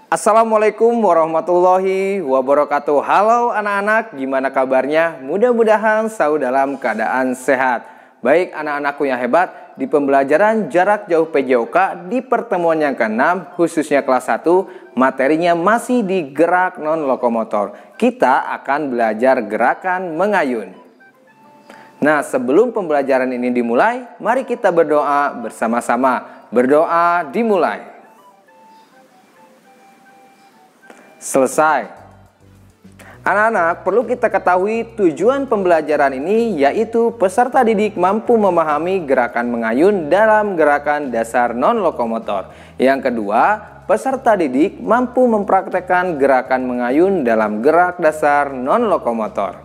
Assalamualaikum warahmatullahi wabarakatuh. Halo anak-anak, gimana kabarnya? Mudah-mudahan selalu dalam keadaan sehat. Baik anak-anakku yang hebat, di pembelajaran jarak jauh PJOK di pertemuan yang ke-6, khususnya kelas 1, materinya masih di gerak non-lokomotor. Kita akan belajar gerakan mengayun. Nah, sebelum pembelajaran ini dimulai, mari kita berdoa bersama-sama. Berdoa dimulai. Selesai. Anak-anak, perlu kita ketahui tujuan pembelajaran ini yaitu peserta didik mampu memahami gerakan mengayun dalam gerakan dasar non-lokomotor. Yang kedua, peserta didik mampu mempraktekkan gerakan mengayun dalam gerak dasar non-lokomotor.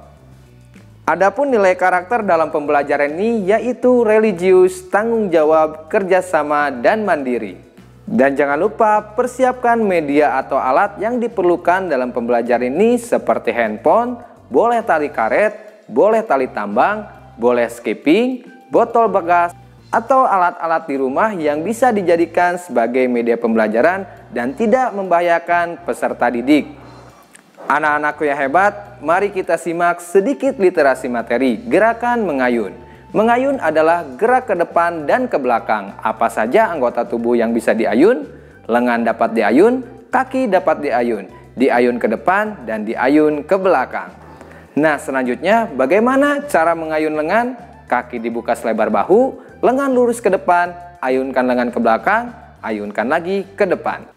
Adapun nilai karakter dalam pembelajaran ini yaitu religius, tanggung jawab, kerjasama, dan mandiri. Dan jangan lupa persiapkan media atau alat yang diperlukan dalam pembelajaran ini seperti handphone, boleh tali karet, boleh tali tambang, boleh skipping, botol bekas, atau alat-alat di rumah yang bisa dijadikan sebagai media pembelajaran dan tidak membahayakan peserta didik. Anak-anakku yang hebat, mari kita simak sedikit literasi materi gerakan mengayun. Mengayun adalah gerak ke depan dan ke belakang. Apa saja anggota tubuh yang bisa diayun? Lengan dapat diayun, kaki dapat diayun, diayun ke depan dan diayun ke belakang. Nah, selanjutnya bagaimana cara mengayun lengan? Kaki dibuka selebar bahu, lengan lurus ke depan, ayunkan lengan ke belakang, ayunkan lagi ke depan.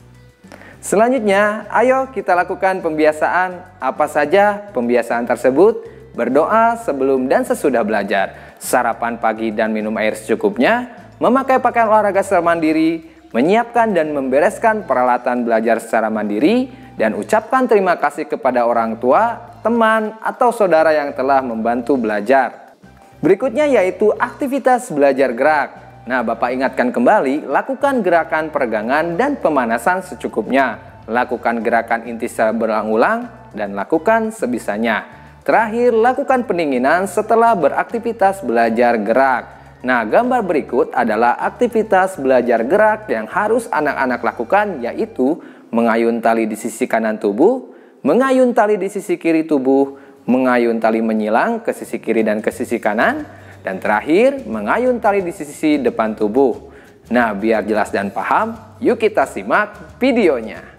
Selanjutnya, ayo kita lakukan pembiasaan. Apa saja pembiasaan tersebut? Berdoa sebelum dan sesudah belajar, sarapan pagi dan minum air secukupnya, memakai pakaian olahraga secara mandiri, menyiapkan dan membereskan peralatan belajar secara mandiri, dan ucapkan terima kasih kepada orang tua, teman, atau saudara yang telah membantu belajar. Berikutnya yaitu aktivitas belajar gerak. Nah, Bapak ingatkan kembali, lakukan gerakan peregangan dan pemanasan secukupnya. Lakukan gerakan inti secara berulang-ulang dan lakukan sebisanya. Terakhir, lakukan pendinginan setelah beraktivitas belajar gerak. Nah, gambar berikut adalah aktivitas belajar gerak yang harus anak-anak lakukan, yaitu mengayun tali di sisi kanan tubuh, mengayun tali di sisi kiri tubuh, mengayun tali menyilang ke sisi kiri dan ke sisi kanan, dan terakhir, mengayun tali di sisi depan tubuh. Nah, biar jelas dan paham, yuk kita simak videonya.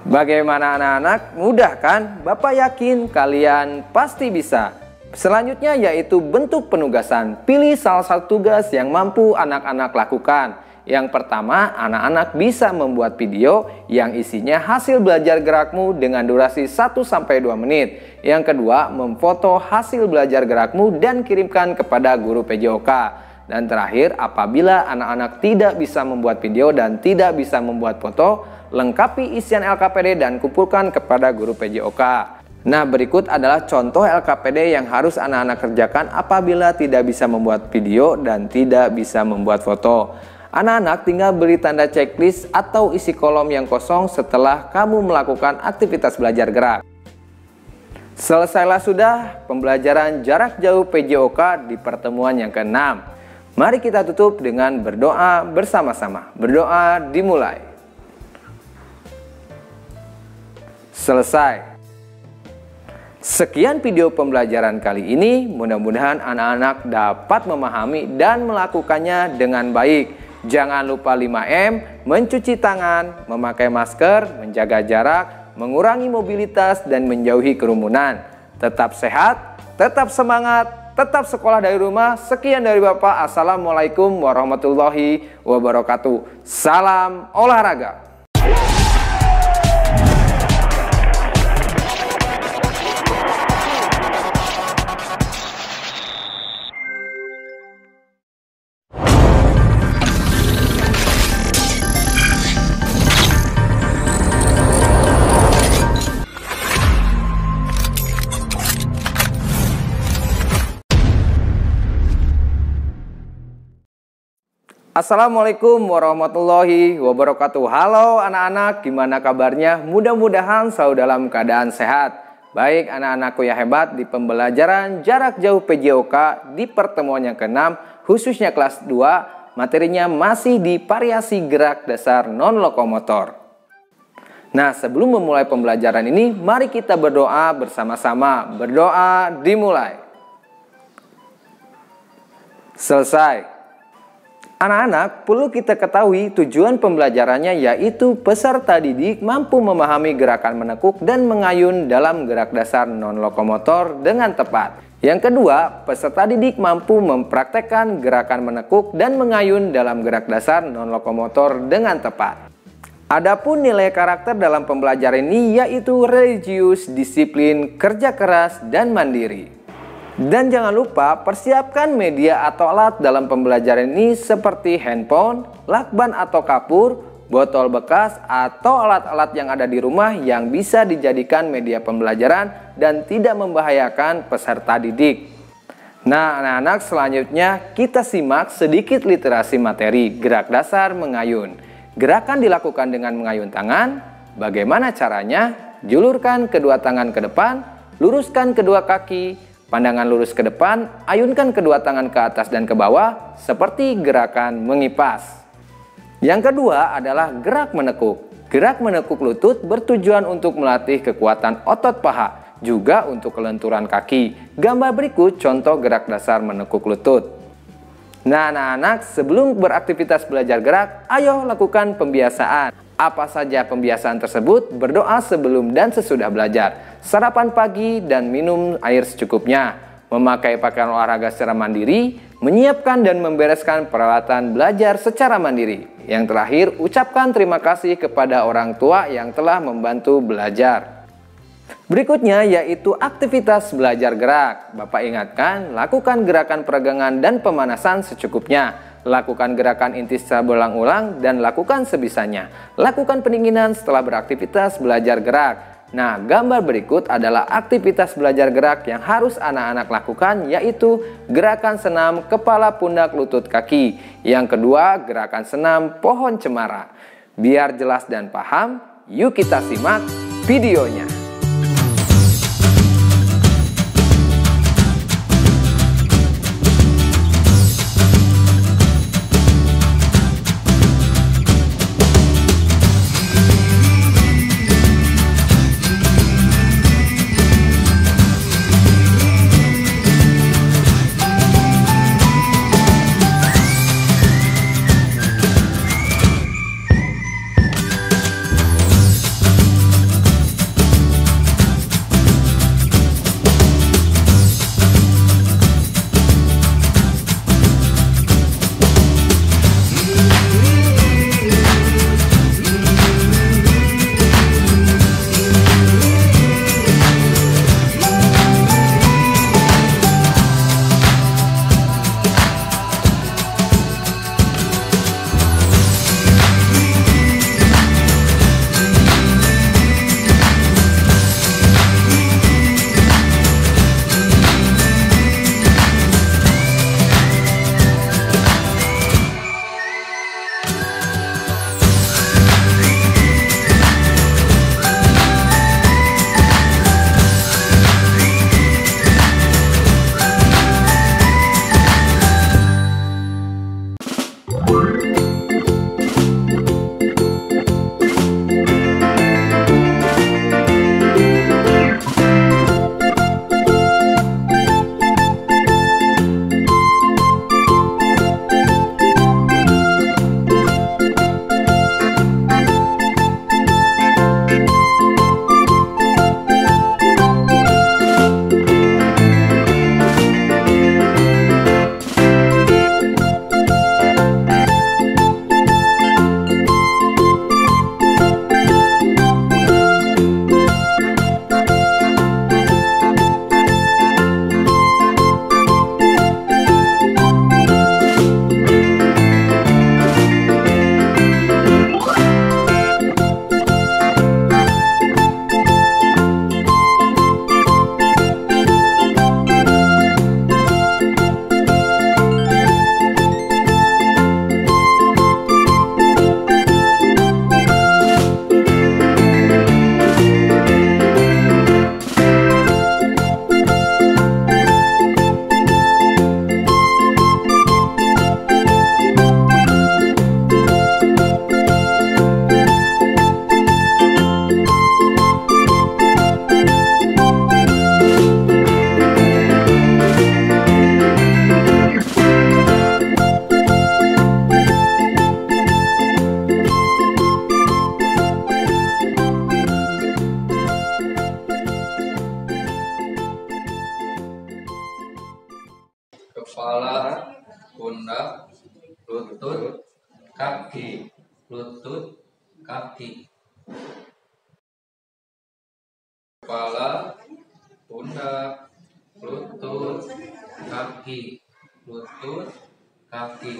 Bagaimana anak-anak? Mudah kan? Bapak yakin kalian pasti bisa. Selanjutnya yaitu bentuk penugasan. Pilih salah satu tugas yang mampu anak-anak lakukan. Yang pertama, anak-anak bisa membuat video yang isinya hasil belajar gerakmu dengan durasi 1-2 menit. Yang kedua, memfoto hasil belajar gerakmu dan kirimkan kepada guru PJOK. Dan terakhir, apabila anak-anak tidak bisa membuat video dan tidak bisa membuat foto, lengkapi isian LKPD dan kumpulkan kepada guru PJOK. Nah, berikut adalah contoh LKPD yang harus anak-anak kerjakan apabila tidak bisa membuat video dan tidak bisa membuat foto. Anak-anak tinggal beri tanda checklist atau isi kolom yang kosong setelah kamu melakukan aktivitas belajar gerak. Selesailah sudah pembelajaran jarak jauh PJOK di pertemuan yang ke-6. Mari kita tutup dengan berdoa bersama-sama. Berdoa dimulai. Selesai. Sekian video pembelajaran kali ini, mudah-mudahan anak-anak dapat memahami dan melakukannya dengan baik. Jangan lupa 5M, mencuci tangan, memakai masker, menjaga jarak, mengurangi mobilitas, dan menjauhi kerumunan. Tetap sehat, tetap semangat, tetap sekolah dari rumah. Sekian dari Bapak. Assalamualaikum warahmatullahi wabarakatuh. Salam olahraga. Assalamualaikum warahmatullahi wabarakatuh. Halo anak-anak, gimana kabarnya? Mudah-mudahan selalu dalam keadaan sehat. Baik anak-anakku yang hebat, di pembelajaran jarak jauh PJOK di pertemuan yang ke-6, khususnya kelas 2, materinya masih di variasi gerak dasar non-lokomotor. Nah, sebelum memulai pembelajaran ini, mari kita berdoa bersama-sama. Berdoa dimulai. Selesai. Anak-anak, perlu kita ketahui tujuan pembelajarannya yaitu peserta didik mampu memahami gerakan menekuk dan mengayun dalam gerak dasar non-lokomotor dengan tepat. Yang kedua, peserta didik mampu mempraktekkan gerakan menekuk dan mengayun dalam gerak dasar non-lokomotor dengan tepat. Adapun nilai karakter dalam pembelajaran ini yaitu religius, disiplin, kerja keras, dan mandiri. Dan jangan lupa persiapkan media atau alat dalam pembelajaran ini seperti handphone, lakban atau kapur, botol bekas, atau alat-alat yang ada di rumah yang bisa dijadikan media pembelajaran dan tidak membahayakan peserta didik. Nah anak-anak, selanjutnya kita simak sedikit literasi materi gerak dasar mengayun. Gerakan dilakukan dengan mengayun tangan. Bagaimana caranya? Julurkan kedua tangan ke depan, luruskan kedua kaki, pandangan lurus ke depan, ayunkan kedua tangan ke atas dan ke bawah seperti gerakan mengipas. Yang kedua adalah gerak menekuk. Gerak menekuk lutut bertujuan untuk melatih kekuatan otot paha, juga untuk kelenturan kaki. Gambar berikut contoh gerak dasar menekuk lutut. Nah anak-anak, sebelum beraktivitas belajar gerak, ayo lakukan pembiasaan. Apa saja pembiasaan tersebut? Berdoa sebelum dan sesudah belajar, sarapan pagi dan minum air secukupnya, memakai pakaian olahraga secara mandiri, menyiapkan dan membereskan peralatan belajar secara mandiri. Yang terakhir, ucapkan terima kasih kepada orang tua yang telah membantu belajar. Berikutnya yaitu aktivitas belajar gerak. Bapak ingatkan, lakukan gerakan peregangan dan pemanasan secukupnya. Lakukan gerakan inti secara berulang-ulang dan lakukan sebisanya. Lakukan pendinginan setelah beraktivitas belajar gerak. Nah, gambar berikut adalah aktivitas belajar gerak yang harus anak-anak lakukan, yaitu gerakan senam kepala, pundak, lutut, kaki. Yang kedua, gerakan senam pohon cemara. Biar jelas dan paham, yuk kita simak videonya. lutut, kaki. Kepala, pundak, lutut, kaki, lutut, kaki.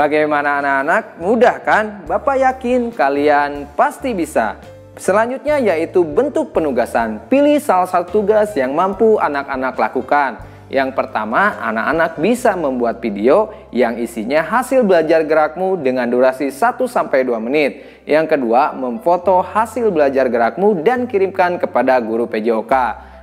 Bagaimana anak-anak? Mudah kan? Bapak yakin kalian pasti bisa. Selanjutnya yaitu bentuk penugasan. Pilih salah satu tugas yang mampu anak-anak lakukan. Yang pertama, anak-anak bisa membuat video yang isinya hasil belajar gerakmu dengan durasi 1-2 menit. Yang kedua, memfoto hasil belajar gerakmu dan kirimkan kepada guru PJOK.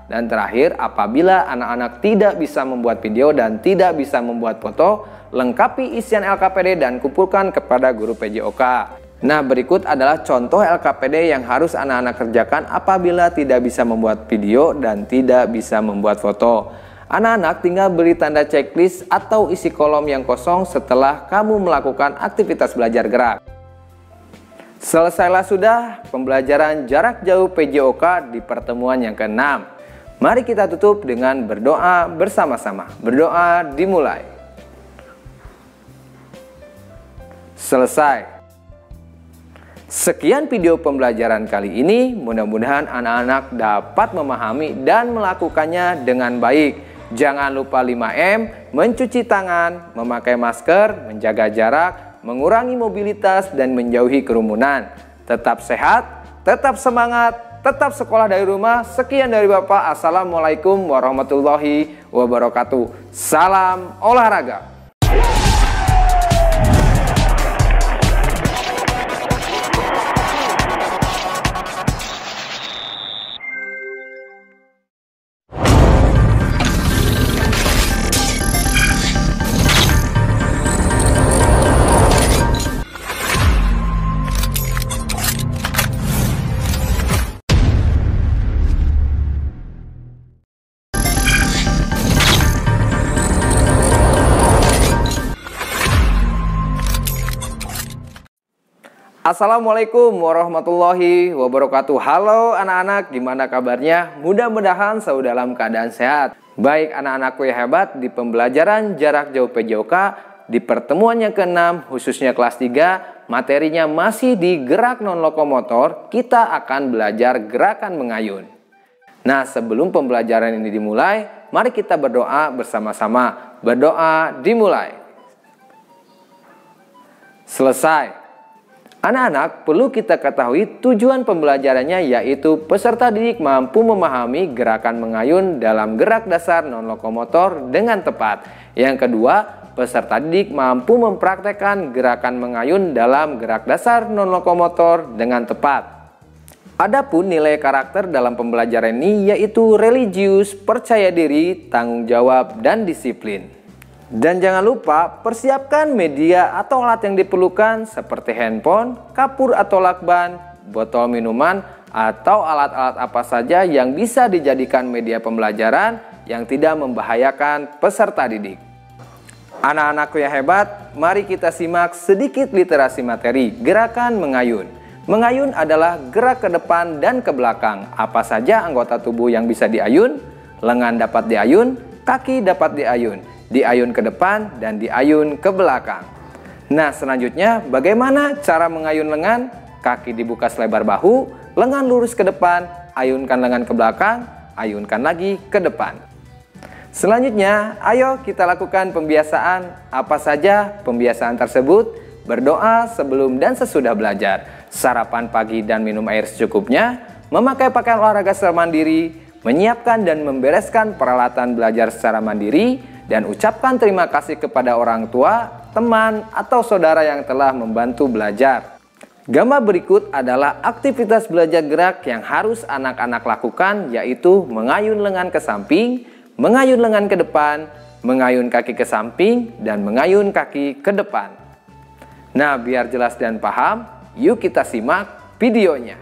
Dan terakhir, apabila anak-anak tidak bisa membuat video dan tidak bisa membuat foto, lengkapi isian LKPD dan kumpulkan kepada guru PJOK. Nah, berikut adalah contoh LKPD yang harus anak-anak kerjakan apabila tidak bisa membuat video dan tidak bisa membuat foto. Anak-anak tinggal beri tanda checklist atau isi kolom yang kosong setelah kamu melakukan aktivitas belajar gerak. Selesailah sudah pembelajaran jarak jauh PJOK di pertemuan yang ke-6. Mari kita tutup dengan berdoa bersama-sama. Berdoa dimulai. Selesai. Sekian video pembelajaran kali ini. Mudah-mudahan anak-anak dapat memahami dan melakukannya dengan baik. Jangan lupa 5M, mencuci tangan, memakai masker, menjaga jarak, mengurangi mobilitas, dan menjauhi kerumunan. Tetap sehat, tetap semangat, tetap sekolah dari rumah. Sekian dari Bapak. Assalamualaikum warahmatullahi wabarakatuh. Salam olahraga. Assalamualaikum warahmatullahi wabarakatuh. Halo anak-anak, gimana kabarnya? Mudah-mudahan selalu dalam keadaan sehat. Baik anak-anakku yang hebat, di pembelajaran jarak jauh PJOK, di pertemuan yang ke-6, khususnya kelas 3, materinya masih di gerak non lokomotor, kita akan belajar gerakan mengayun. Nah, sebelum pembelajaran ini dimulai, mari kita berdoa bersama-sama. Berdoa dimulai. Selesai. Anak-anak, perlu kita ketahui tujuan pembelajarannya, yaitu peserta didik mampu memahami gerakan mengayun dalam gerak dasar non-lokomotor dengan tepat. Yang kedua, peserta didik mampu mempraktekkan gerakan mengayun dalam gerak dasar non-lokomotor dengan tepat. Adapun nilai karakter dalam pembelajaran ini yaitu religius, percaya diri, tanggung jawab, dan disiplin. Dan jangan lupa persiapkan media atau alat yang diperlukan seperti handphone, kapur atau lakban, botol minuman, atau alat-alat apa saja yang bisa dijadikan media pembelajaran yang tidak membahayakan peserta didik. Anak-anakku yang hebat, mari kita simak sedikit literasi materi gerakan mengayun. Mengayun adalah gerak ke depan dan ke belakang. Apa saja anggota tubuh yang bisa diayun? Lengan dapat diayun, kaki dapat diayun ke depan dan diayun ke belakang. Nah, selanjutnya bagaimana cara mengayun lengan? Kaki dibuka selebar bahu, lengan lurus ke depan, ayunkan lengan ke belakang, ayunkan lagi ke depan. Selanjutnya, ayo kita lakukan pembiasaan. Apa saja pembiasaan tersebut? Berdoa sebelum dan sesudah belajar, sarapan pagi dan minum air secukupnya, memakai pakaian olahraga secara mandiri, menyiapkan dan membereskan peralatan belajar secara mandiri, dan ucapkan terima kasih kepada orang tua, teman, atau saudara yang telah membantu belajar. Gambar berikut adalah aktivitas belajar gerak yang harus anak-anak lakukan, yaitu mengayun lengan ke samping, mengayun lengan ke depan, mengayun kaki ke samping, dan mengayun kaki ke depan. Nah, biar jelas dan paham, yuk kita simak videonya.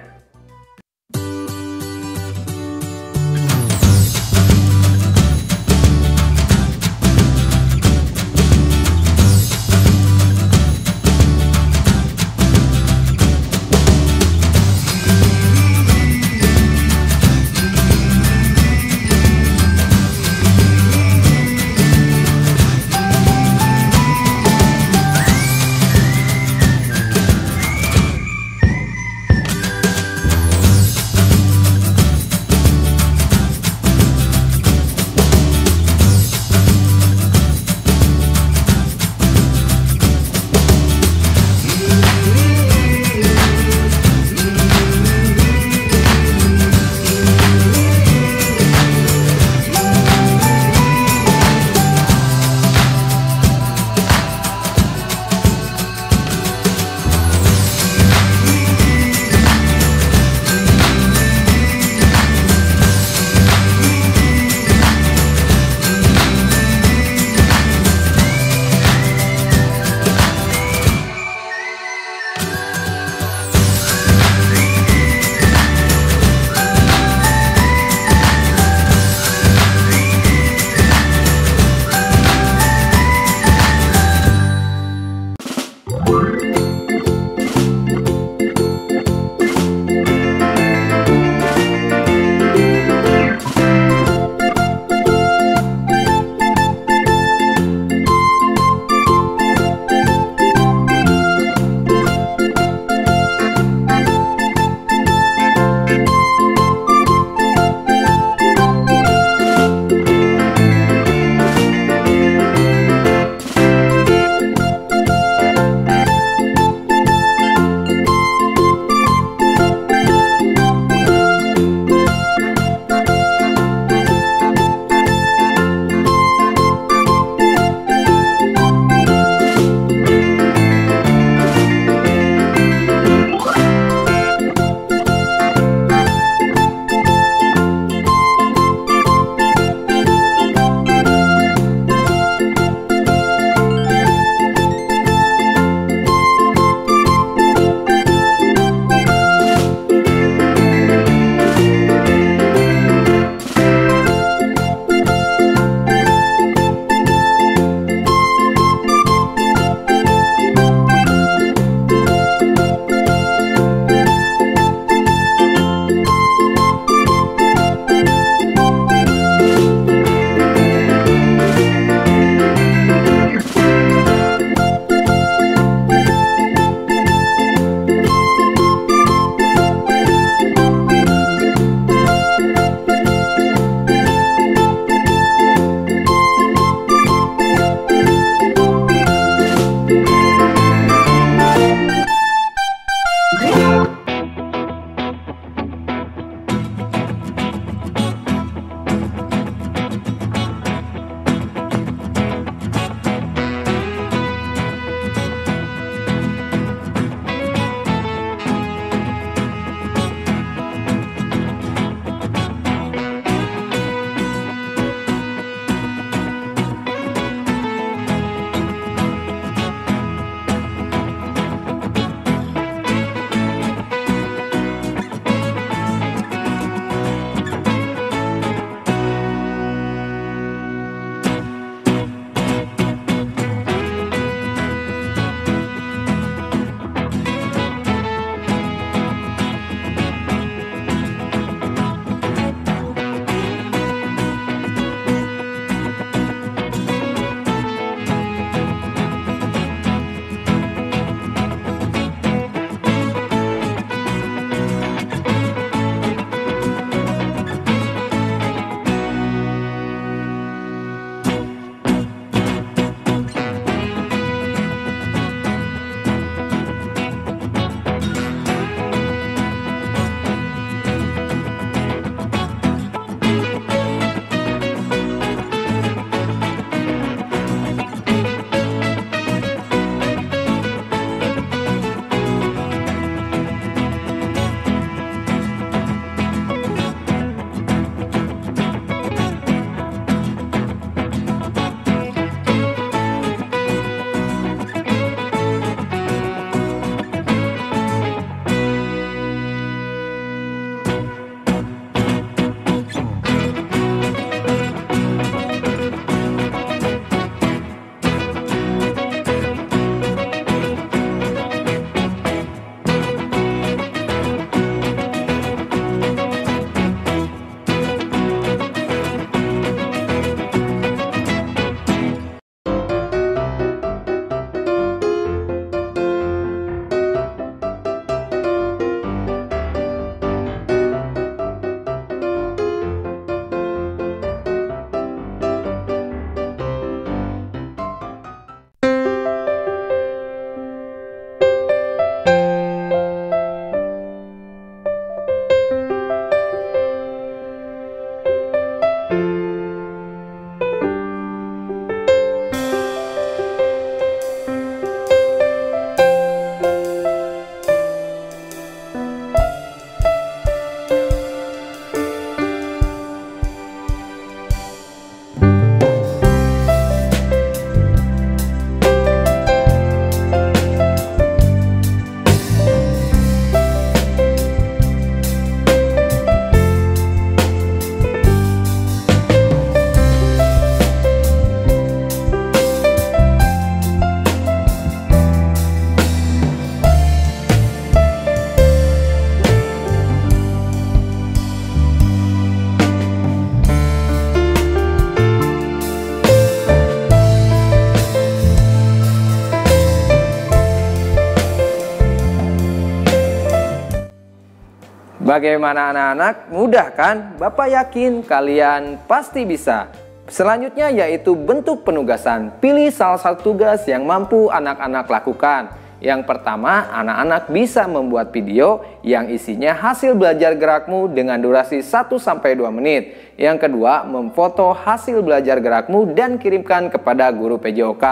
Bagaimana anak-anak? Mudah kan? Bapak yakin kalian pasti bisa. Selanjutnya yaitu bentuk penugasan. Pilih salah satu tugas yang mampu anak-anak lakukan. Yang pertama, anak-anak bisa membuat video yang isinya hasil belajar gerakmu dengan durasi 1-2 menit. Yang kedua, memfoto hasil belajar gerakmu dan kirimkan kepada guru PJOK.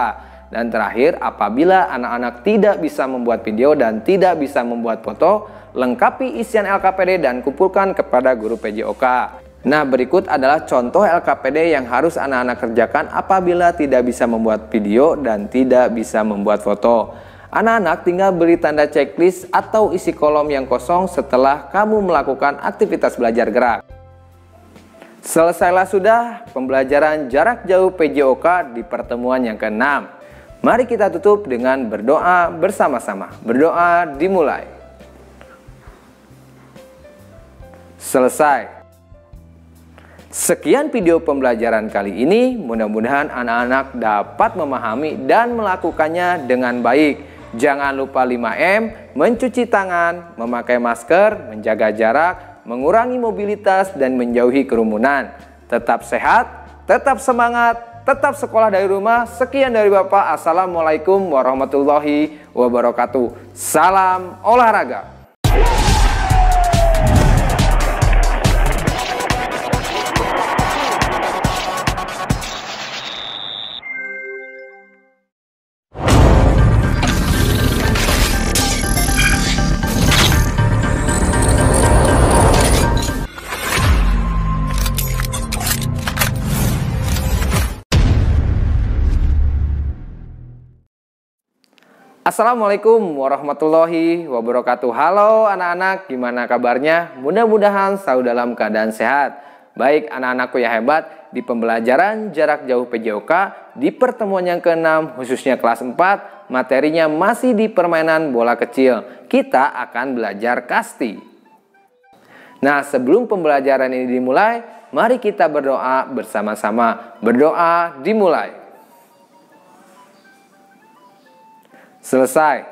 Dan terakhir, apabila anak-anak tidak bisa membuat video dan tidak bisa membuat foto, lengkapi isian LKPD dan kumpulkan kepada guru PJOK. Nah, berikut adalah contoh LKPD yang harus anak-anak kerjakan apabila tidak bisa membuat video dan tidak bisa membuat foto. Anak-anak tinggal beri tanda checklist atau isi kolom yang kosong setelah kamu melakukan aktivitas belajar gerak. Selesailah sudah pembelajaran jarak jauh PJOK di pertemuan yang ke-6. Mari kita tutup dengan berdoa bersama-sama. Berdoa dimulai. Selesai. Sekian video pembelajaran kali ini. Mudah-mudahan anak-anak dapat memahami dan melakukannya dengan baik. Jangan lupa 5M, mencuci tangan, memakai masker, menjaga jarak, mengurangi mobilitas, dan menjauhi kerumunan. Tetap sehat, tetap semangat, tetap sekolah dari rumah. Sekian dari Bapak. Assalamualaikum warahmatullahi wabarakatuh. Salam olahraga. Assalamualaikum warahmatullahi wabarakatuh. Halo anak-anak, gimana kabarnya? Mudah-mudahan selalu dalam keadaan sehat. Baik anak-anakku yang hebat, di pembelajaran jarak jauh PJOK di pertemuan yang ke-6 khususnya kelas 4, materinya masih di permainan bola kecil. Kita akan belajar kasti. Nah, sebelum pembelajaran ini dimulai, mari kita berdoa bersama-sama. Berdoa dimulai. Selesai.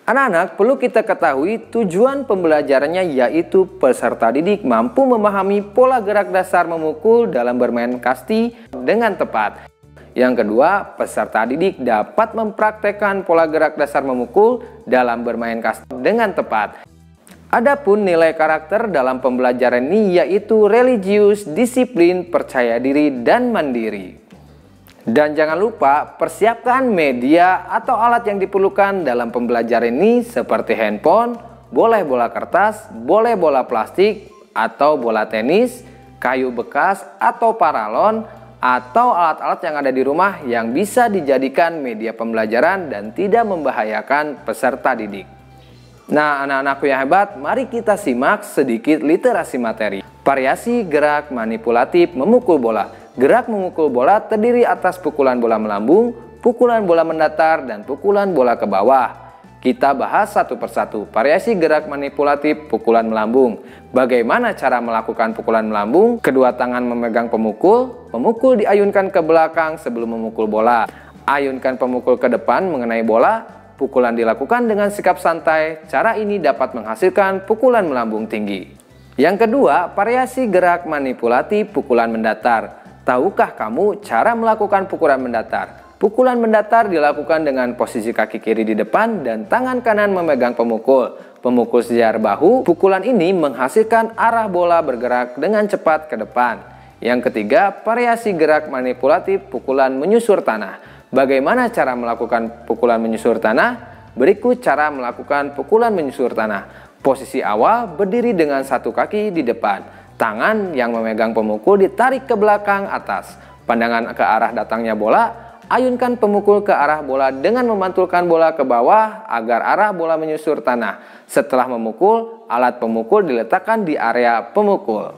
Anak-anak, perlu kita ketahui tujuan pembelajarannya yaitu peserta didik mampu memahami pola gerak dasar memukul dalam bermain kasti dengan tepat. Yang kedua, peserta didik dapat mempraktekkan pola gerak dasar memukul dalam bermain kasti dengan tepat. Adapun nilai karakter dalam pembelajaran ini yaitu religius, disiplin, percaya diri, dan mandiri. Dan jangan lupa persiapkan media atau alat yang diperlukan dalam pembelajaran ini seperti handphone, boleh bola kertas, boleh bola plastik atau bola tenis, kayu bekas atau paralon, atau alat-alat yang ada di rumah yang bisa dijadikan media pembelajaran dan tidak membahayakan peserta didik. Nah, anak-anakku yang hebat, mari kita simak sedikit literasi materi. Variasi gerak manipulatif memukul bola. Gerak memukul bola terdiri atas pukulan bola melambung, pukulan bola mendatar, dan pukulan bola ke bawah. Kita bahas satu persatu. Variasi gerak manipulatif pukulan melambung. Bagaimana cara melakukan pukulan melambung? Kedua tangan memegang pemukul. Pemukul diayunkan ke belakang sebelum memukul bola. Ayunkan pemukul ke depan mengenai bola. Pukulan dilakukan dengan sikap santai. Cara ini dapat menghasilkan pukulan melambung tinggi. Yang kedua, variasi gerak manipulatif pukulan mendatar. Tahukah kamu cara melakukan pukulan mendatar? Pukulan mendatar dilakukan dengan posisi kaki kiri di depan dan tangan kanan memegang pemukul. Pemukul sejajar bahu. Pukulan ini menghasilkan arah bola bergerak dengan cepat ke depan. Yang ketiga, variasi gerak manipulatif pukulan menyusur tanah. Bagaimana cara melakukan pukulan menyusur tanah? Berikut cara melakukan pukulan menyusur tanah. Posisi awal, berdiri dengan satu kaki di depan. Tangan yang memegang pemukul ditarik ke belakang atas. Pandangan ke arah datangnya bola. Ayunkan pemukul ke arah bola dengan memantulkan bola ke bawah agar arah bola menyusur tanah. Setelah memukul, alat pemukul diletakkan di area pemukul.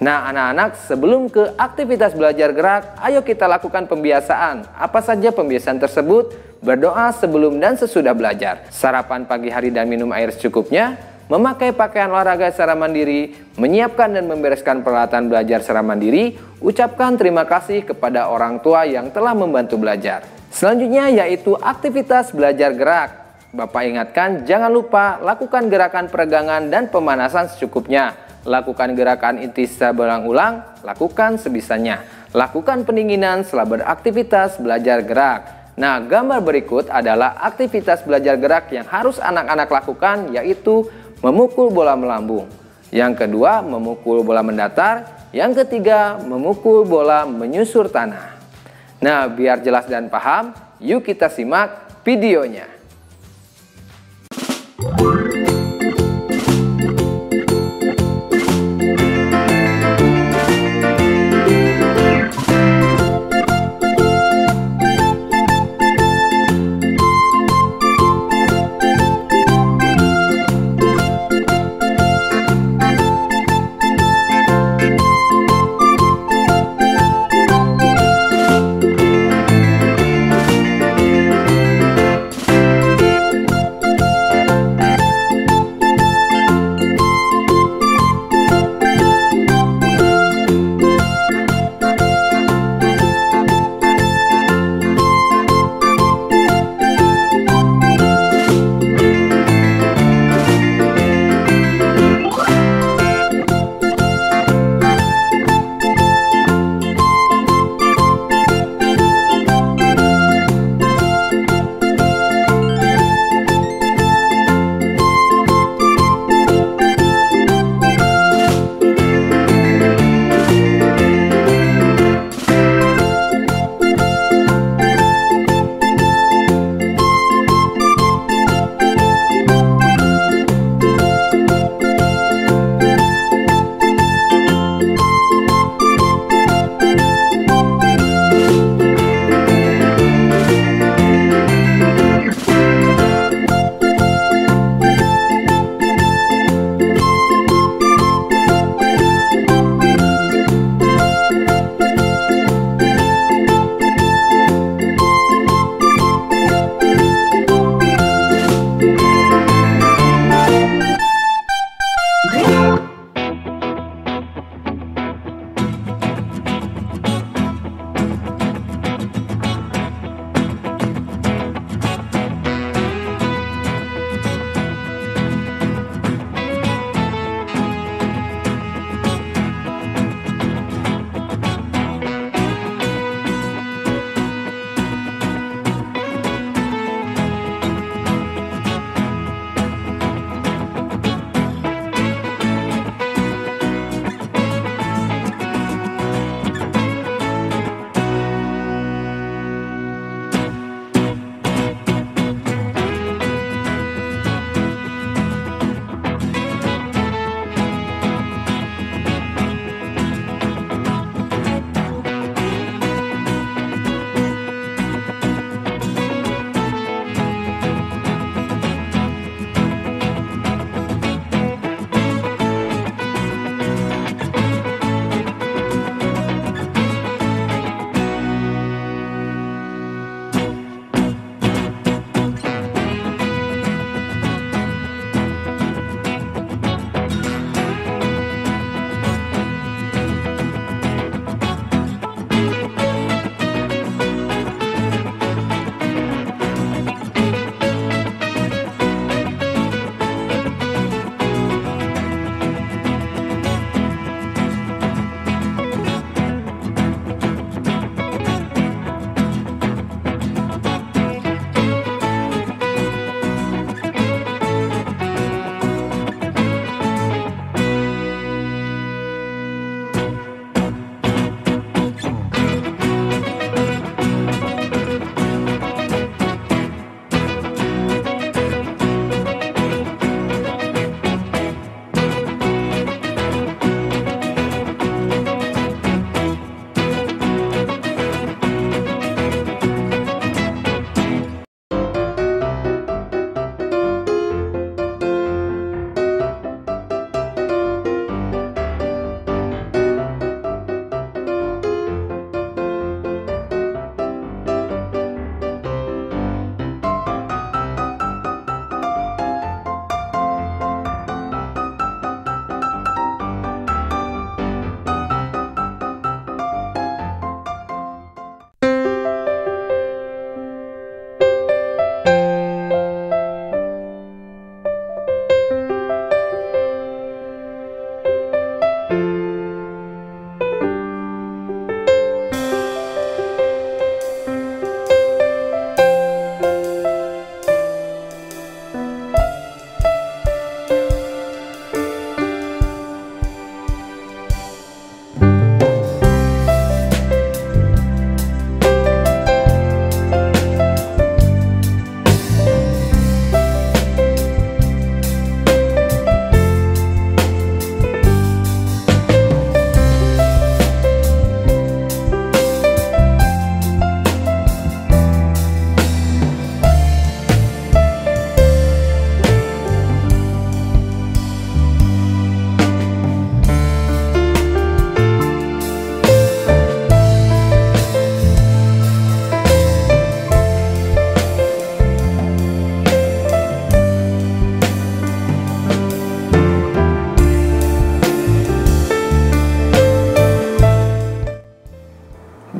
Nah anak-anak, sebelum ke aktivitas belajar gerak, ayo kita lakukan pembiasaan. Apa saja pembiasaan tersebut? Berdoa sebelum dan sesudah belajar. Sarapan pagi hari dan minum air secukupnya. Memakai pakaian olahraga secara mandiri, menyiapkan dan membereskan peralatan belajar secara mandiri, ucapkan terima kasih kepada orang tua yang telah membantu belajar. Selanjutnya yaitu aktivitas belajar gerak. Bapak ingatkan, jangan lupa lakukan gerakan peregangan dan pemanasan secukupnya. Lakukan gerakan intisar berulang-ulang, lakukan sebisanya. Lakukan pendinginan setelah beraktivitas belajar gerak. Nah, gambar berikut adalah aktivitas belajar gerak yang harus anak-anak lakukan, yaitu memukul bola melambung. Yang kedua, memukul bola mendatar. Yang ketiga, memukul bola menyusur tanah. Nah, biar jelas dan paham, yuk kita simak videonya.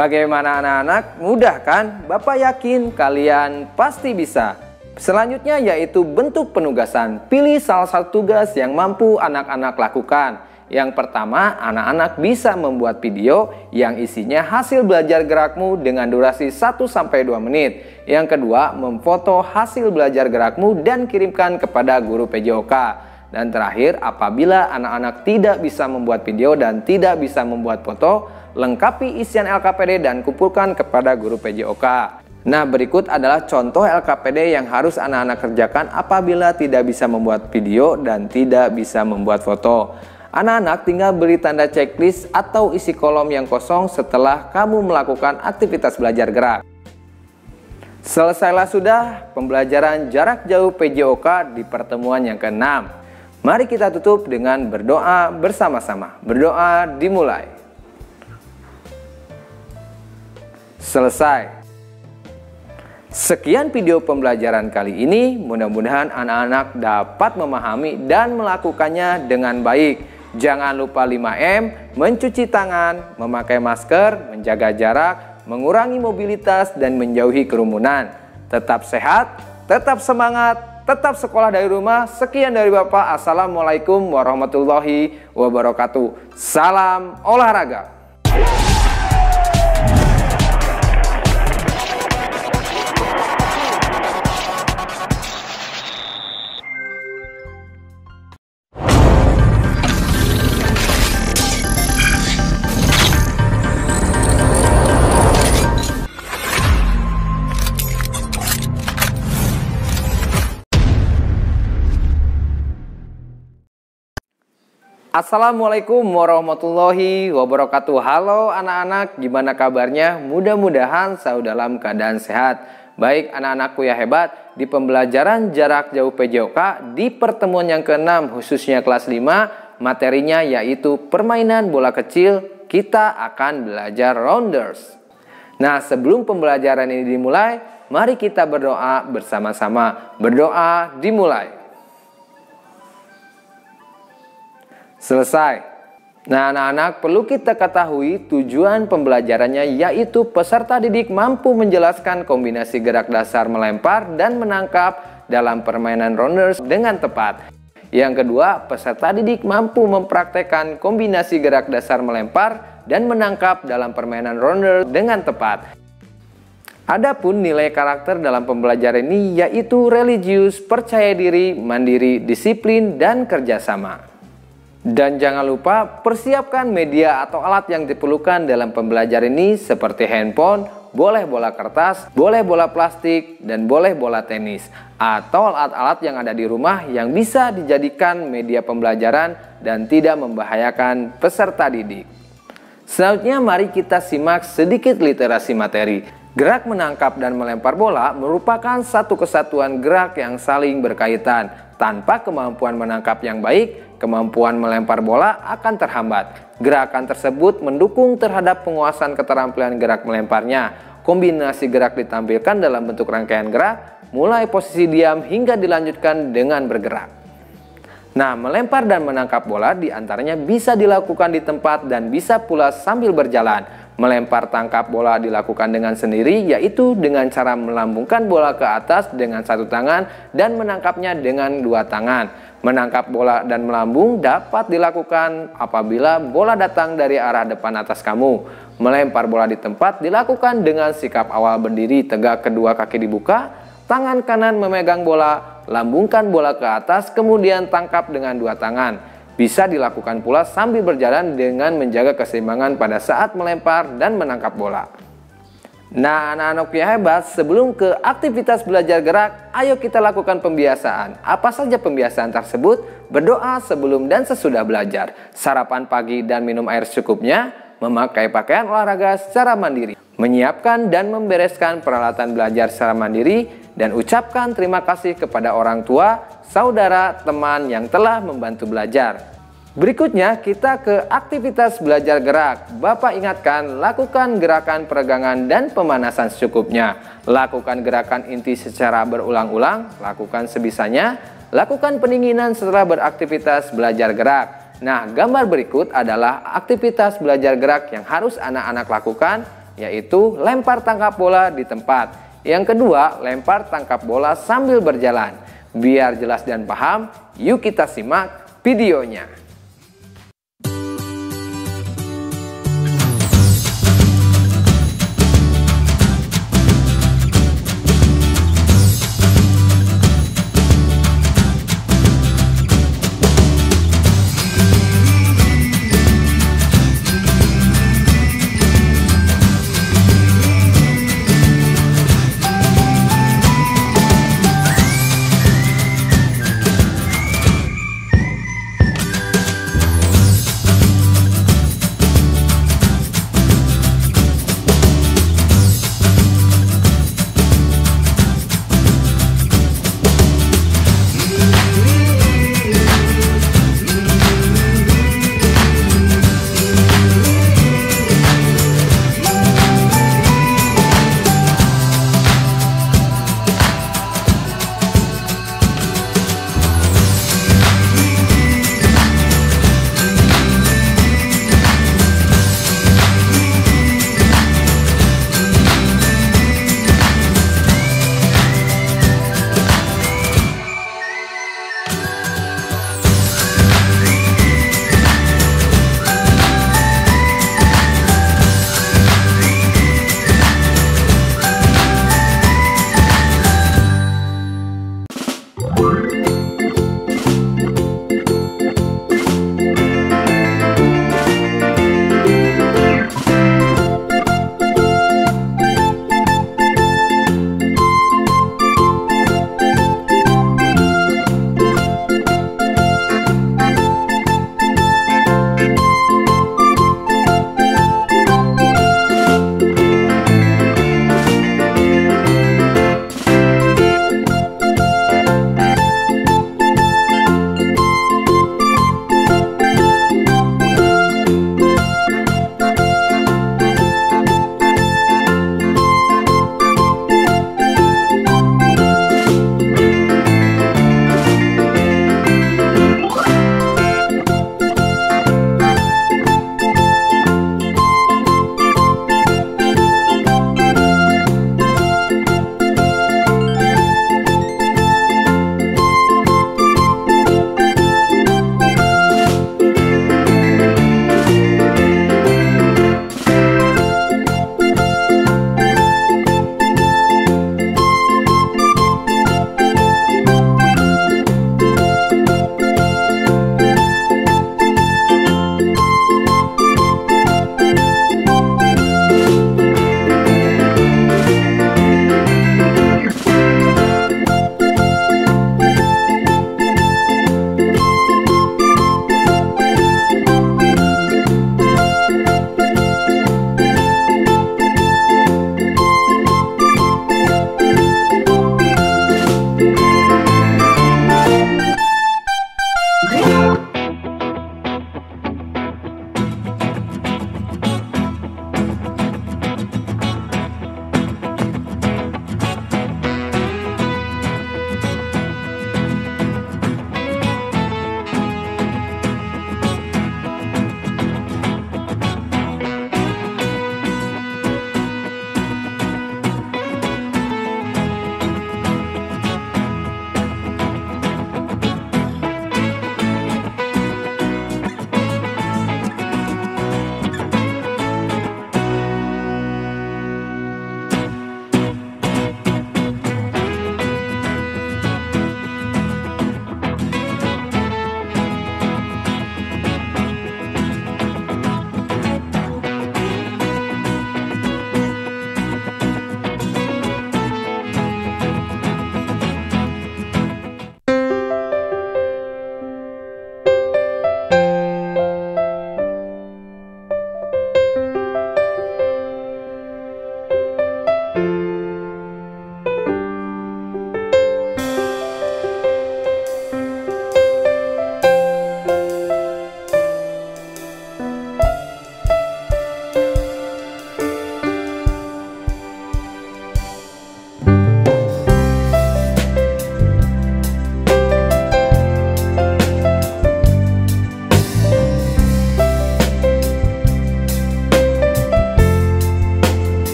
Bagaimana anak-anak? Mudah kan? Bapak yakin kalian pasti bisa. Selanjutnya yaitu bentuk penugasan. Pilih salah satu tugas yang mampu anak-anak lakukan. Yang pertama, anak-anak bisa membuat video yang isinya hasil belajar gerakmu dengan durasi 1-2 menit. Yang kedua, memfoto hasil belajar gerakmu dan kirimkan kepada guru PJOK. Dan terakhir, apabila anak-anak tidak bisa membuat video dan tidak bisa membuat foto, lengkapi isian LKPD dan kumpulkan kepada guru PJOK. Nah, berikut adalah contoh LKPD yang harus anak-anak kerjakan apabila tidak bisa membuat video dan tidak bisa membuat foto. Anak-anak tinggal beri tanda checklist atau isi kolom yang kosong setelah kamu melakukan aktivitas belajar gerak. Selesailah sudah pembelajaran jarak jauh PJOK di pertemuan yang ke-6. Mari kita tutup dengan berdoa bersama-sama. Berdoa dimulai. Selesai. Sekian video pembelajaran kali ini. Mudah-mudahan anak-anak dapat memahami dan melakukannya dengan baik. Jangan lupa 5M, mencuci tangan, memakai masker, menjaga jarak, mengurangi mobilitas, dan menjauhi kerumunan. Tetap sehat, tetap semangat, tetap sekolah dari rumah. Sekian dari Bapak. Assalamualaikum warahmatullahi wabarakatuh. Salam olahraga. Assalamualaikum warahmatullahi wabarakatuh. Halo anak-anak, gimana kabarnya? Mudah-mudahan selalu dalam keadaan sehat. Baik anak-anakku ya hebat, di pembelajaran jarak jauh PJOK di pertemuan yang ke-6 khususnya kelas 5, materinya yaitu permainan bola kecil, kita akan belajar rounders. Nah, sebelum pembelajaran ini dimulai, mari kita berdoa bersama-sama. Berdoa dimulai. Selesai. Nah, anak-anak, perlu kita ketahui tujuan pembelajarannya yaitu peserta didik mampu menjelaskan kombinasi gerak dasar melempar dan menangkap dalam permainan rounders dengan tepat. Yang kedua, peserta didik mampu mempraktekkan kombinasi gerak dasar melempar dan menangkap dalam permainan rounders dengan tepat. Adapun nilai karakter dalam pembelajaran ini yaitu religius, percaya diri, mandiri, disiplin, dan kerjasama. Dan jangan lupa persiapkan media atau alat yang diperlukan dalam pembelajaran ini seperti handphone, boleh bola kertas, boleh bola plastik, dan boleh bola tenis. Atau alat-alat yang ada di rumah yang bisa dijadikan media pembelajaran dan tidak membahayakan peserta didik. Selanjutnya mari kita simak sedikit literasi materi. Gerak menangkap dan melempar bola merupakan satu kesatuan gerak yang saling berkaitan. Tanpa kemampuan menangkap yang baik, kemampuan melempar bola akan terhambat. Gerakan tersebut mendukung terhadap penguasaan keterampilan gerak melemparnya. Kombinasi gerak ditampilkan dalam bentuk rangkaian gerak, mulai posisi diam hingga dilanjutkan dengan bergerak. Nah, melempar dan menangkap bola diantaranya bisa dilakukan di tempat dan bisa pula sambil berjalan. Melempar tangkap bola dilakukan dengan sendiri, yaitu dengan cara melambungkan bola ke atas dengan satu tangan dan menangkapnya dengan dua tangan. Menangkap bola dan melambung dapat dilakukan apabila bola datang dari arah depan atas kamu. Melempar bola di tempat dilakukan dengan sikap awal berdiri tegak, kedua kaki dibuka, tangan kanan memegang bola, lambungkan bola ke atas, kemudian tangkap dengan dua tangan. Bisa dilakukan pula sambil berjalan dengan menjaga keseimbangan pada saat melempar dan menangkap bola. Nah, anak-anak yang hebat, sebelum ke aktivitas belajar gerak, ayo kita lakukan pembiasaan. Apa saja pembiasaan tersebut? Berdoa sebelum dan sesudah belajar, sarapan pagi dan minum air secukupnya, memakai pakaian olahraga secara mandiri, menyiapkan dan membereskan peralatan belajar secara mandiri, dan ucapkan terima kasih kepada orang tua, saudara, teman yang telah membantu belajar. Berikutnya kita ke aktivitas belajar gerak. Bapak ingatkan, lakukan gerakan peregangan dan pemanasan secukupnya. Lakukan gerakan inti secara berulang-ulang, lakukan sebisanya. Lakukan pendinginan setelah beraktivitas belajar gerak. Nah, gambar berikut adalah aktivitas belajar gerak yang harus anak-anak lakukan. yaitu lempar tangkap bola di tempat. Yang kedua, lempar tangkap bola sambil berjalan. Biar jelas dan paham, yuk kita simak videonya.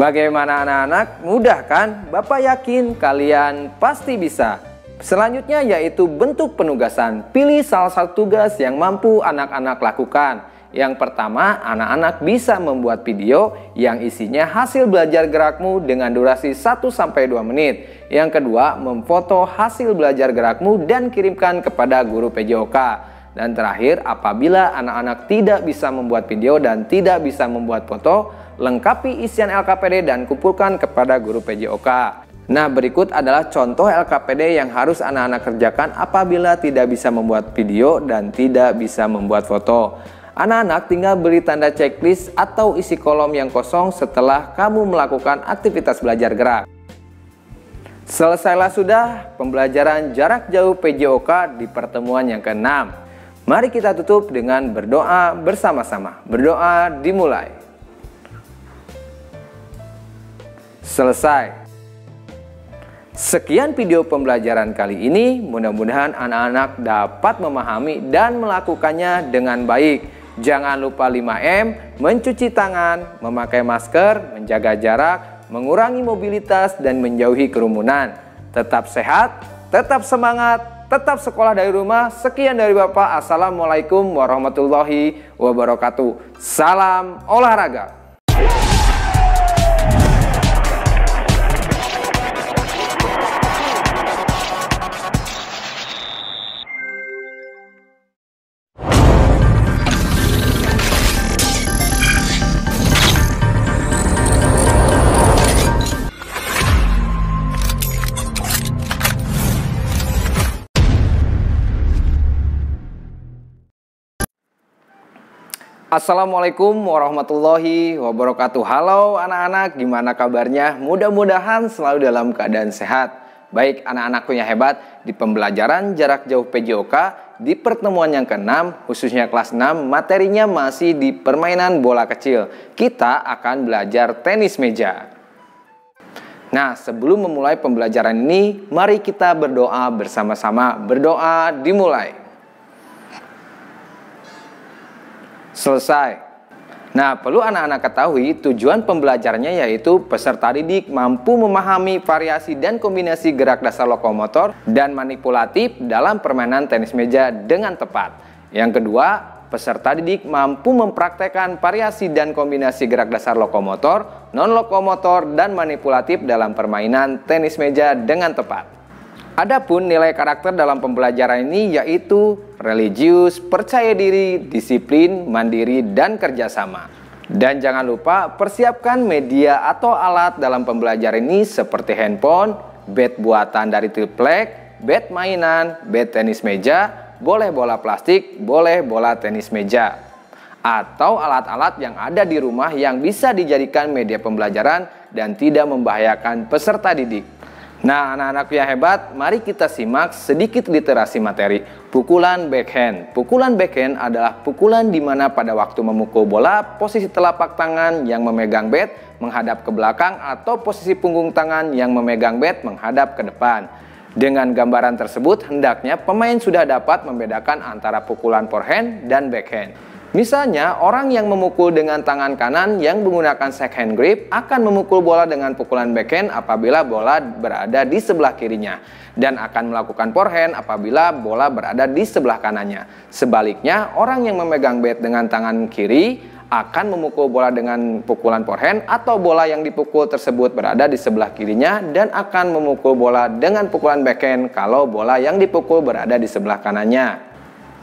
Bagaimana anak-anak? Mudah kan? Bapak yakin kalian pasti bisa. Selanjutnya yaitu bentuk penugasan. Pilih salah satu tugas yang mampu anak-anak lakukan. Yang pertama, anak-anak bisa membuat video yang isinya hasil belajar gerakmu dengan durasi 1-2 menit. Yang kedua, memfoto hasil belajar gerakmu dan kirimkan kepada guru PJOK. Dan terakhir, apabila anak-anak tidak bisa membuat video dan tidak bisa membuat foto, lengkapi isian LKPD dan kumpulkan kepada guru PJOK. Nah, berikut adalah contoh LKPD yang harus anak-anak kerjakan apabila tidak bisa membuat video dan tidak bisa membuat foto. Anak-anak tinggal beri tanda checklist atau isi kolom yang kosong setelah kamu melakukan aktivitas belajar gerak. Selesailah sudah pembelajaran jarak jauh PJOK di pertemuan yang ke-6. Mari kita tutup dengan berdoa bersama-sama. Berdoa dimulai. Selesai. Sekian video pembelajaran kali ini. Mudah-mudahan anak-anak dapat memahami dan melakukannya dengan baik. Jangan lupa 5M, mencuci tangan, memakai masker, menjaga jarak, mengurangi mobilitas, dan menjauhi kerumunan. Tetap sehat, tetap semangat, tetap sekolah dari rumah. Sekian dari Bapak. Assalamualaikum warahmatullahi wabarakatuh. Salam olahraga. Assalamualaikum warahmatullahi wabarakatuh. Halo anak-anak, gimana kabarnya? Mudah-mudahan selalu dalam keadaan sehat. Baik anak-anakku yang hebat, di pembelajaran jarak jauh PJOK di pertemuan yang ke-6, khususnya kelas 6, materinya masih di permainan bola kecil. Kita akan belajar tenis meja. Nah, sebelum memulai pembelajaran ini, mari kita berdoa bersama-sama. Berdoa dimulai. Selesai. Nah, perlu anak-anak ketahui tujuan pembelajarannya yaitu peserta didik mampu memahami variasi dan kombinasi gerak dasar lokomotor dan manipulatif dalam permainan tenis meja dengan tepat. Yang kedua, peserta didik mampu mempraktekkan variasi dan kombinasi gerak dasar lokomotor, non-lokomotor, dan manipulatif dalam permainan tenis meja dengan tepat. Adapun nilai karakter dalam pembelajaran ini yaitu religius, percaya diri, disiplin, mandiri, dan kerjasama. Dan jangan lupa persiapkan media atau alat dalam pembelajaran ini seperti handphone, bat buatan dari triplek, bat mainan, bat tenis meja, boleh bola plastik, boleh bola tenis meja. Atau alat-alat yang ada di rumah yang bisa dijadikan media pembelajaran dan tidak membahayakan peserta didik. Nah, anak-anakku yang hebat, mari kita simak sedikit literasi materi. Pukulan backhand. Pukulan backhand adalah pukulan di mana pada waktu memukul bola, posisi telapak tangan yang memegang bat menghadap ke belakang atau posisi punggung tangan yang memegang bat menghadap ke depan. Dengan gambaran tersebut, hendaknya pemain sudah dapat membedakan antara pukulan forehand dan backhand. Misalnya, orang yang memukul dengan tangan kanan yang menggunakan second grip akan memukul bola dengan pukulan backhand apabila bola berada di sebelah kirinya, dan akan melakukan forehand apabila bola berada di sebelah kanannya. Sebaliknya, orang yang memegang bat dengan tangan kiri akan memukul bola dengan pukulan forehand atau bola yang dipukul tersebut berada di sebelah kirinya, dan akan memukul bola dengan pukulan backhand kalau bola yang dipukul berada di sebelah kanannya.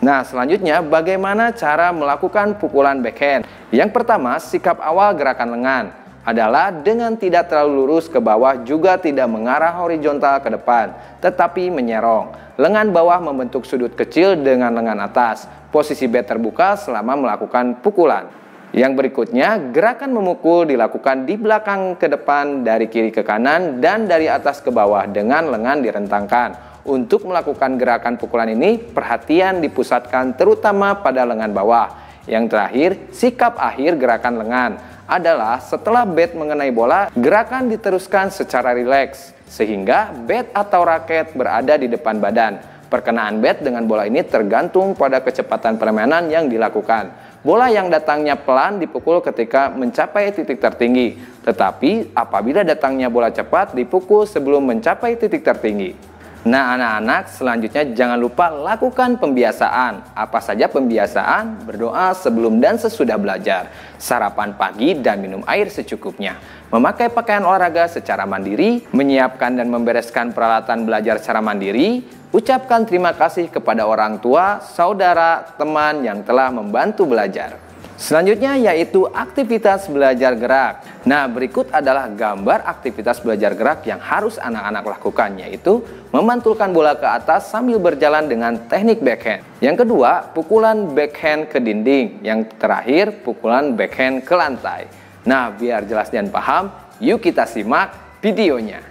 Nah, selanjutnya bagaimana cara melakukan pukulan backhand? Yang pertama, sikap awal gerakan lengan adalah dengan tidak terlalu lurus ke bawah, juga tidak mengarah horizontal ke depan, tetapi menyerong. Lengan bawah membentuk sudut kecil dengan lengan atas. Posisi bat terbuka selama melakukan pukulan. Yang berikutnya, gerakan memukul dilakukan di belakang ke depan, dari kiri ke kanan, dan dari atas ke bawah dengan lengan direntangkan. Untuk melakukan gerakan pukulan ini, perhatian dipusatkan terutama pada lengan bawah. Yang terakhir, sikap akhir gerakan lengan adalah setelah bat mengenai bola, gerakan diteruskan secara rileks, sehingga bat atau raket berada di depan badan. Perkenaan bat dengan bola ini tergantung pada kecepatan permainan yang dilakukan. bola yang datangnya pelan dipukul ketika mencapai titik tertinggi, tetapi apabila datangnya bola cepat dipukul sebelum mencapai titik tertinggi. Nah anak-anak, selanjutnya jangan lupa lakukan pembiasaan. Apa saja pembiasaan? Berdoa sebelum dan sesudah belajar, sarapan pagi dan minum air secukupnya, memakai pakaian olahraga secara mandiri, menyiapkan dan membereskan peralatan belajar secara mandiri, ucapkan terima kasih kepada orang tua, saudara, teman yang telah membantu belajar. Selanjutnya yaitu aktivitas belajar gerak. Nah, berikut adalah gambar aktivitas belajar gerak yang harus anak-anak lakukan, yaitu memantulkan bola ke atas sambil berjalan dengan teknik backhand. Yang kedua, pukulan backhand ke dinding. Yang terakhir, pukulan backhand ke lantai. Nah, biar jelas dan paham, yuk kita simak videonya.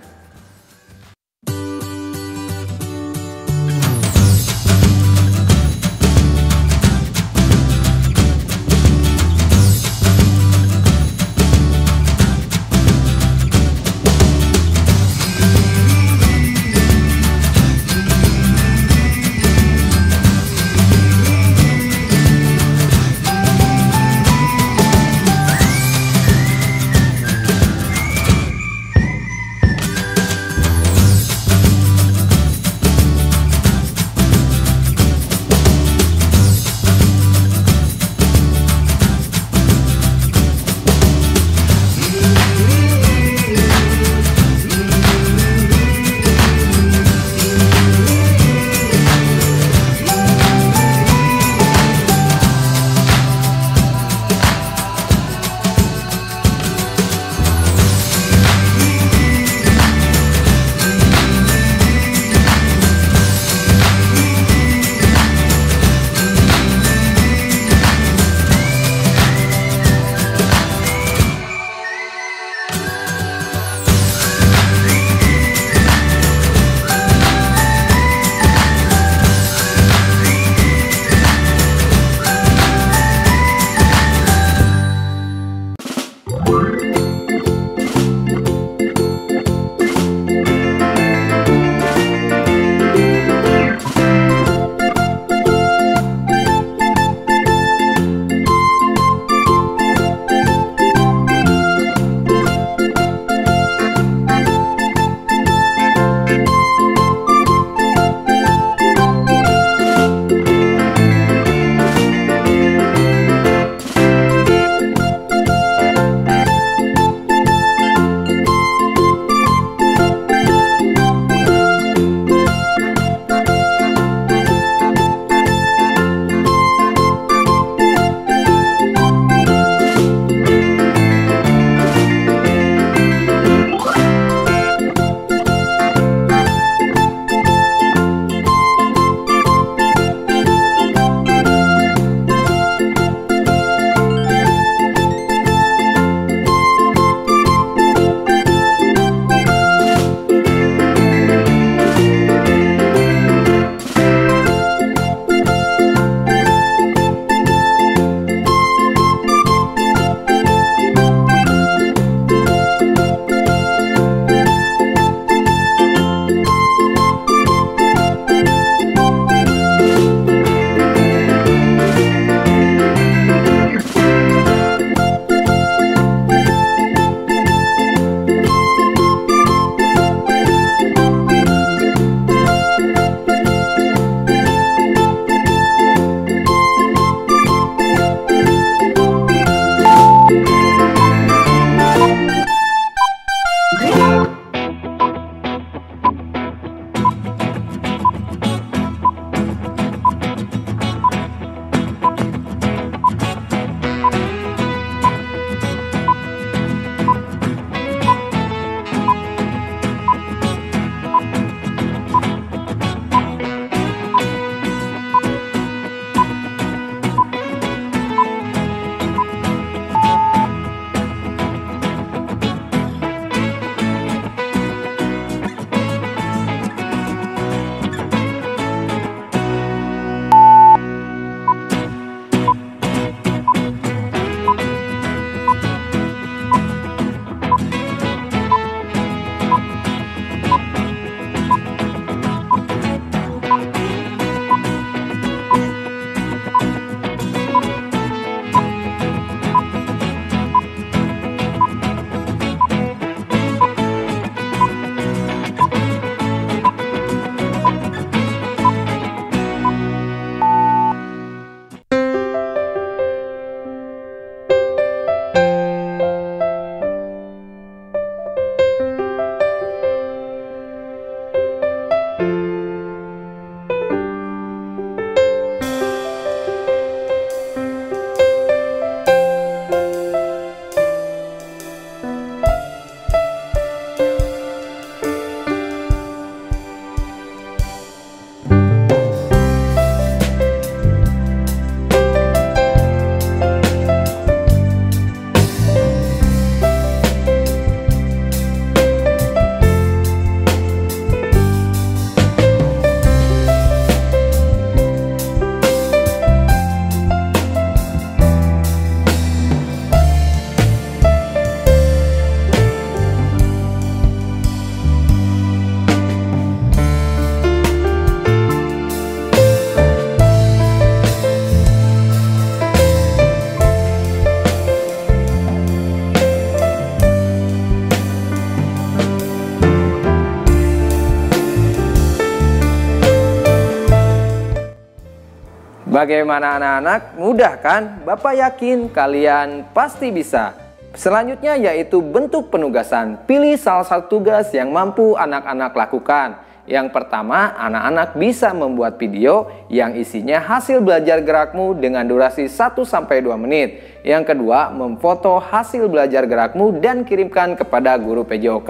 Bagaimana anak-anak? Mudah kan? Bapak yakin kalian pasti bisa. Selanjutnya yaitu bentuk penugasan. Pilih salah satu tugas yang mampu anak-anak lakukan. Yang pertama, anak-anak bisa membuat video yang isinya hasil belajar gerakmu dengan durasi 1-2 menit. Yang kedua, memfoto hasil belajar gerakmu dan kirimkan kepada guru PJOK.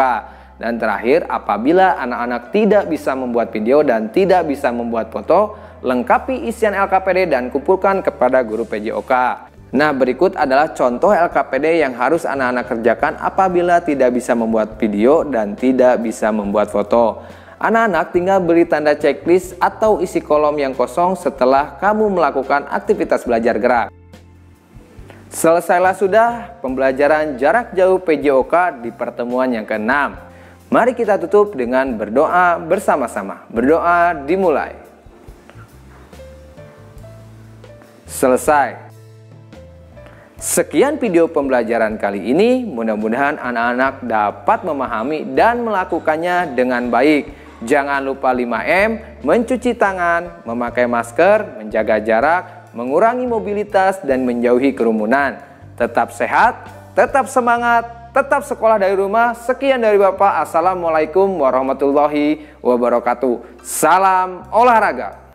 Dan terakhir, apabila anak-anak tidak bisa membuat video dan tidak bisa membuat foto, lengkapi isian LKPD dan kumpulkan kepada guru PJOK. Nah, berikut adalah contoh LKPD yang harus anak-anak kerjakan apabila tidak bisa membuat video dan tidak bisa membuat foto. Anak-anak tinggal beri tanda checklist atau isi kolom yang kosong setelah kamu melakukan aktivitas belajar gerak. Selesailah sudah pembelajaran jarak jauh PJOK di pertemuan yang ke-6. Mari kita tutup dengan berdoa bersama-sama. Berdoa dimulai. Selesai. Sekian video pembelajaran kali ini. Mudah-mudahan anak-anak dapat memahami dan melakukannya dengan baik. Jangan lupa 5M, mencuci tangan, memakai masker, menjaga jarak, mengurangi mobilitas, dan menjauhi kerumunan. Tetap sehat, tetap semangat, tetap sekolah dari rumah. Sekian dari Bapak. Assalamualaikum warahmatullahi wabarakatuh. Salam olahraga.